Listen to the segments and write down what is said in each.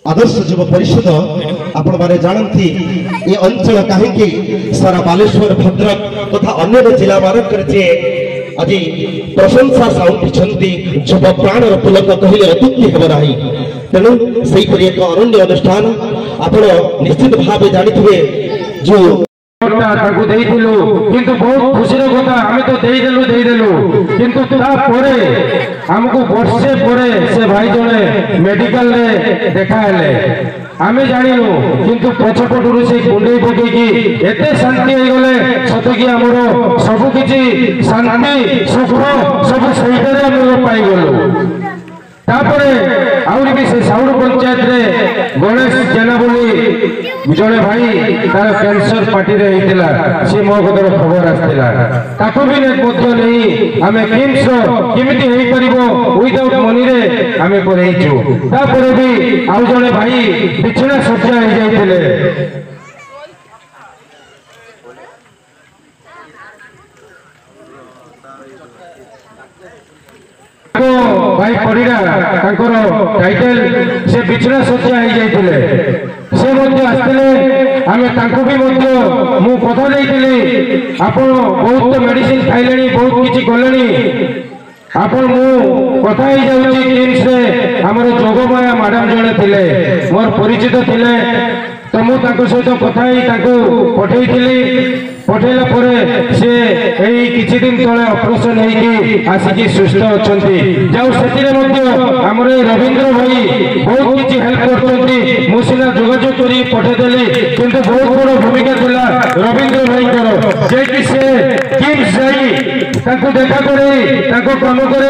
आदर्श युव परिषद आपण माने जानती ये अंचल कहीं सारा बालेश्वर भद्रक तथा अन्य जिला मानक आज प्रशंसा साउंटी युव प्राण पुलक कहले अत्युक्ति हेब नाही। तेणु सेहीपरि एक अनन्य अनुष्ठान आपण निश्चित भाव जानिथिबे जो किंतु बहुत खुशी कथा आम तो देदेलु किंतु आमको वर्षे परे से भाई जड़े मेडिकल देखा आम जानू किंतु पछपटू से कुंडे पकईकि एत शांति हो गले सतकी आमर सबकि शांति सुख सब सही पाईगलु। आहरी भी से साउड़ पंचायत रे गणेश जेना बोली जड़े भाई तार कैंसर पार्टी रे हितला से मो कदर खबर आस्तिला ताको भी मध्य नहीं आमे किम्स केमिति हेई परिबो विदाउट मनी रे आमे करेइछु। तापर भी आउ जड़े भाई बिछना सज्जा हो जाइतिले भाई परिड़ा टाइटल से बिछना सज्जा हो जाइतिले से आसते आम भी कथा देती आपण बहुत मेडिसिन खाइले बहुत किसी कले आपण कथा किम्स आमर जोगमाया मैडम जड़े थे मोर परिचित थे तो मुझे सहित कथा पठेली पठेला से किछि दिन तले ऑपरेशन होगी आसिकी सुस्थ अच्छा जाऊ से आमर रवींद्र भाई बहुत किसी हेल्प कर मुझे जोगाजोग कर पठेदेली किंतु बहुत बड़ भूमिका थिला रवींद्र भाई जे से किम्स जाई देखा कर काम कर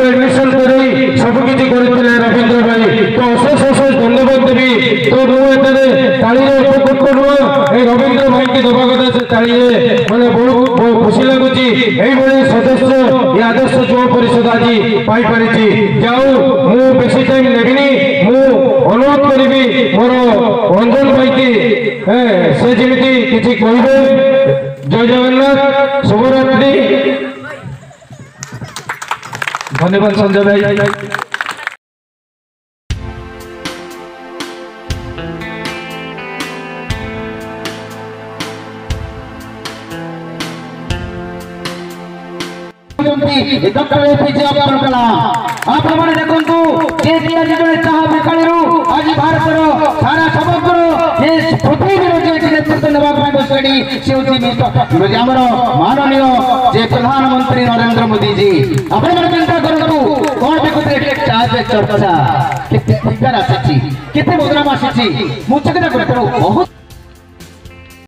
एडमिशन कर सबकि करते रवींद्र भाई तो अशेष अशेष धन्यवाद देवी। तो मुझे ताली उपकृत नुह रवींद्र भाई की दबा कथा से ताली मैंने बहुत खुशी लगुच सदस्य ये आदर्श युव परिषद आज पाई जाऊ मु बेसी टाइम नेबिनी मु अनुरोध करी मोर रंजन भाई की से जमी किसी कहे। जय जगन्नाथ शुभरात्रि धन्यवाद संजय भाई। डॉक्टर एपीजे अब्दुल कलाम आप देखु चाह बेकारी आज भारत सारा समग्र पृथ्वी नेतृत्व नाम माननीय जे प्रधानमंत्री नरेंद्र मोदी जी आप चिंता करूँ कौन देखते चर्चा केते प्रोग्राम आसी मुझे बहुत